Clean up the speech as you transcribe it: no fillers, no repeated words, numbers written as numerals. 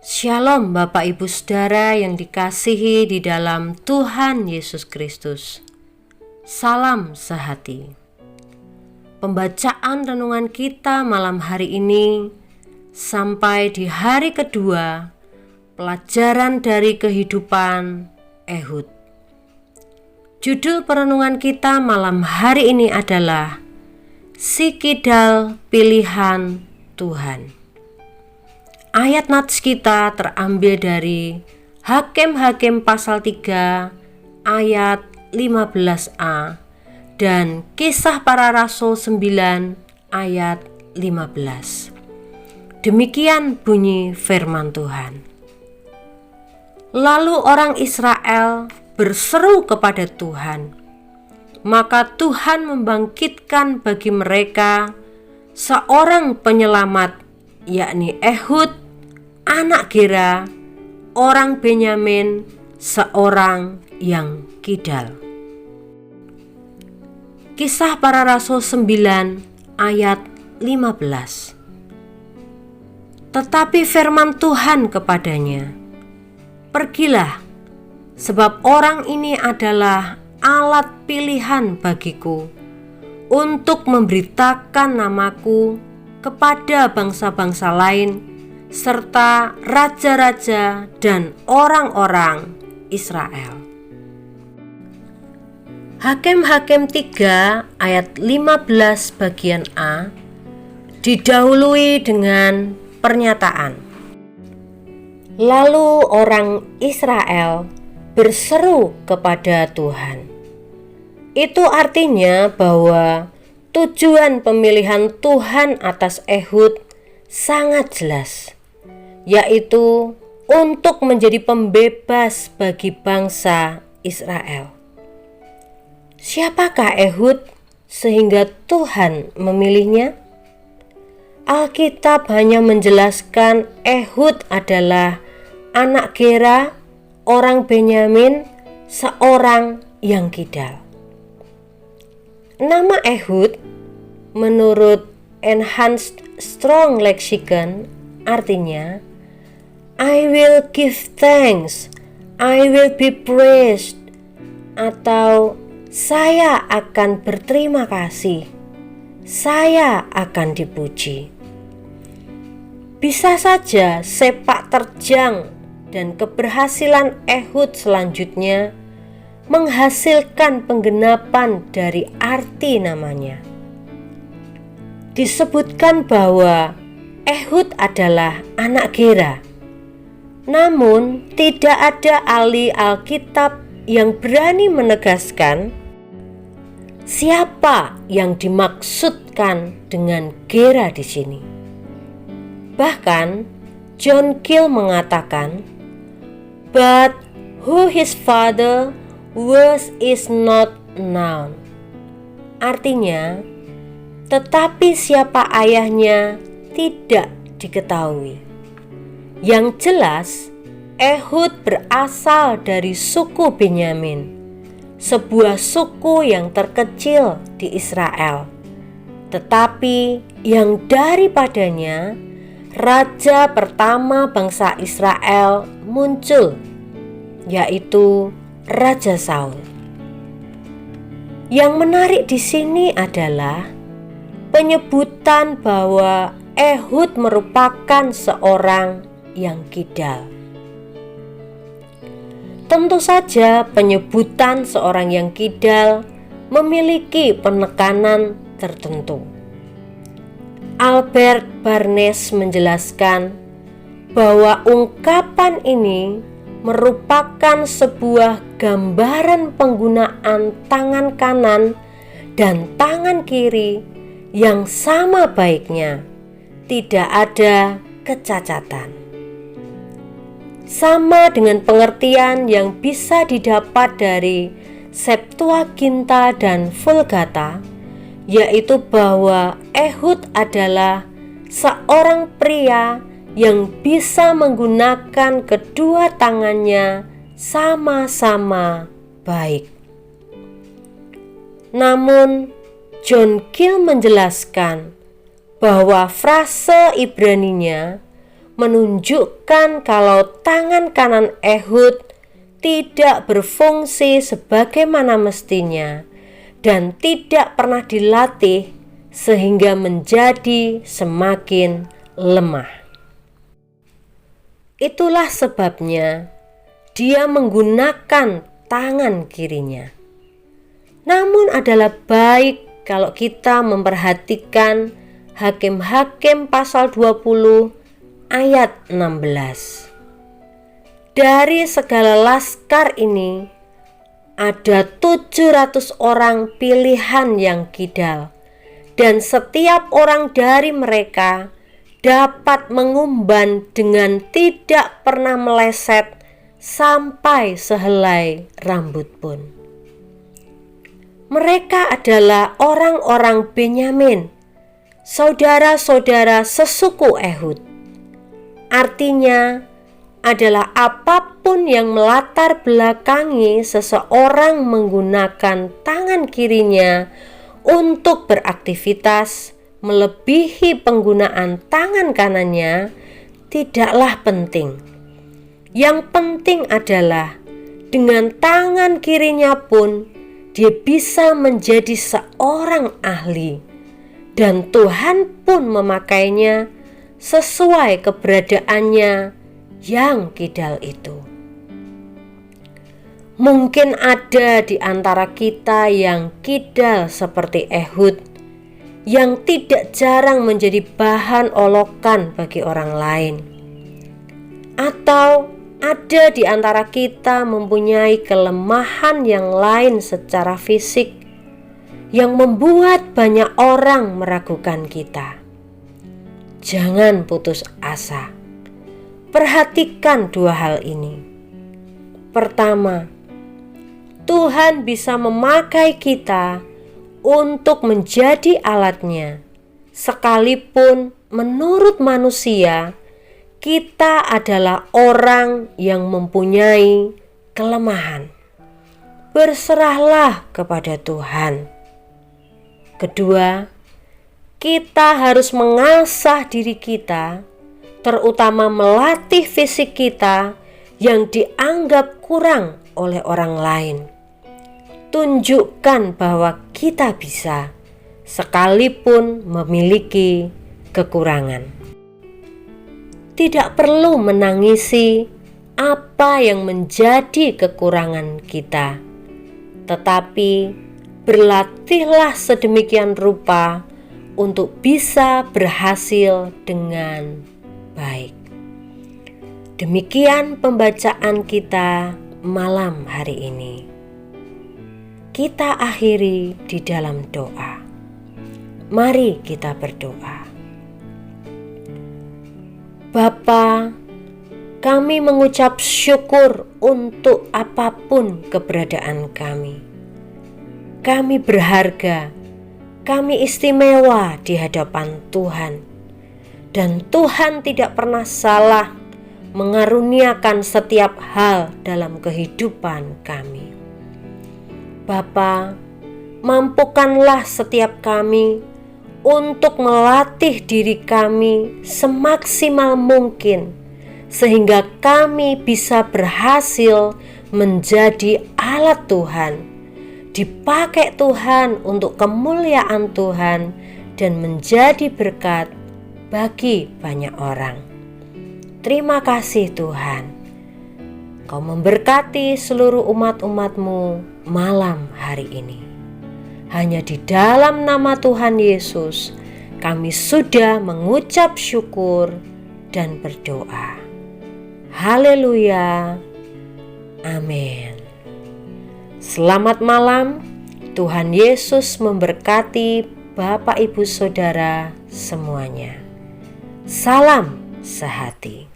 Shalom Bapak Ibu Saudara yang dikasihi di dalam Tuhan Yesus Kristus. Salam sehati. Pembacaan renungan kita malam hari ini sampai di hari kedua pelajaran dari kehidupan Ehud. Judul perenungan kita malam hari ini adalah Si Kidal Pilihan Tuhan. Ayat nats kita terambil dari Hakim-Hakim pasal 3 ayat 15a dan Kisah Para Rasul 9 ayat 15. Demikian bunyi firman Tuhan. Lalu orang Israel berseru kepada Tuhan, maka Tuhan membangkitkan bagi mereka seorang penyelamat, yakni Ehud, anak Gera, orang Benyamin, seorang yang kidal. Kisah Para Rasul 9 ayat 15. Tetapi firman Tuhan kepadanya, "Pergilah, sebab orang ini adalah alat pilihan bagiku untuk memberitakan namaku kepada bangsa-bangsa lain serta raja-raja dan orang-orang Israel." Hakim-Hakim 3 ayat 15 bagian A didahului dengan pernyataan, "Lalu orang Israel berseru kepada Tuhan." Itu artinya bahwa tujuan pemilihan Tuhan atas Ehud sangat jelas, yaitu untuk menjadi pembebas bagi bangsa Israel. Siapakah Ehud sehingga Tuhan memilihnya? Alkitab hanya menjelaskan Ehud adalah anak Gera, orang Benyamin, seorang yang kidal. Nama Ehud menurut Enhanced Strong Lexicon artinya I will give thanks, I will be praised, atau saya akan berterima kasih, saya akan dipuji. Bisa saja sepak terjang dan keberhasilan Ehud selanjutnya menghasilkan penggenapan dari arti namanya. Disebutkan bahwa Ehud adalah anak Gera, namun tidak ada ahli Alkitab yang berani menegaskan siapa yang dimaksudkan dengan Gera di sini. Bahkan John Gill mengatakan, "But who his father was is not known." Artinya, tetapi siapa ayahnya tidak diketahui. Yang jelas, Ehud berasal dari suku Benyamin, sebuah suku yang terkecil di Israel. Tetapi yang daripadanya raja pertama bangsa Israel muncul, yaitu Raja Saul. Yang menarik di sini adalah penyebutan bahwa Ehud merupakan seorang yang kidal. Tentu saja penyebutan seorang yang kidal memiliki penekanan tertentu. Albert Barnes menjelaskan bahwa ungkapan ini merupakan sebuah gambaran penggunaan tangan kanan dan tangan kiri yang sama baiknya, tidak ada kecacatan. Sama dengan pengertian yang bisa didapat dari Septuaginta dan Vulgata, yaitu bahwa Ehud adalah seorang pria yang bisa menggunakan kedua tangannya sama-sama baik. Namun John Gill menjelaskan bahwa frase Ibraninya menunjukkan kalau tangan kanan Ehud tidak berfungsi sebagaimana mestinya dan tidak pernah dilatih sehingga menjadi semakin lemah. Itulah sebabnya dia menggunakan tangan kirinya. Namun adalah baik kalau kita memperhatikan Hakim-Hakim pasal 20 ayat 16. Dari segala laskar ini ada 700 orang pilihan yang kidal, dan setiap orang dari mereka dapat mengumban dengan tidak pernah meleset sampai sehelai rambut pun. Mereka adalah orang-orang Benyamin, saudara-saudara sesuku Ehud. Artinya adalah apapun yang melatar belakangi seseorang menggunakan tangan kirinya untuk beraktivitas melebihi penggunaan tangan kanannya tidaklah penting. Yang penting adalah dengan tangan kirinya pun dia bisa menjadi seorang ahli, dan Tuhan pun memakainya sesuai keberadaannya yang kidal itu. Mungkin ada di antara kita yang kidal seperti Ehud, yang tidak jarang menjadi bahan olokan bagi orang lain. Atau ada di antara kita mempunyai kelemahan yang lain secara fisik yang membuat banyak orang meragukan kita. Jangan putus asa. Perhatikan dua hal ini. Pertama, Tuhan bisa memakai kita untuk menjadi alatnya, sekalipun menurut manusia kita adalah orang yang mempunyai kelemahan. Berserahlah kepada Tuhan. Kedua, kita harus mengasah diri kita, terutama melatih fisik kita yang dianggap kurang oleh orang lain. Tunjukkan bahwa kita bisa, sekalipun memiliki kekurangan. Tidak perlu menangisi apa yang menjadi kekurangan kita, tetapi berlatihlah sedemikian rupa untuk bisa berhasil dengan baik. Demikian pembacaan kita malam hari ini. Kita akhiri di dalam doa. Mari kita berdoa. Bapa, kami mengucap syukur untuk apapun keberadaan kami. Kami berharga, kami istimewa di hadapan Tuhan. Dan Tuhan tidak pernah salah mengaruniakan setiap hal dalam kehidupan kami. Bapa, mampukanlah setiap kami untuk melatih diri kami semaksimal mungkin, sehingga kami bisa berhasil menjadi alat Tuhan, dipakai Tuhan untuk kemuliaan Tuhan, dan menjadi berkat bagi banyak orang. Terima kasih Tuhan. Kau memberkati seluruh umat-umat-Mu malam hari ini. Hanya di dalam nama Tuhan Yesus kami sudah mengucap syukur dan berdoa. Haleluya. Amin. Selamat malam. Tuhan Yesus memberkati Bapak, Ibu, Saudara semuanya. Salam sehati.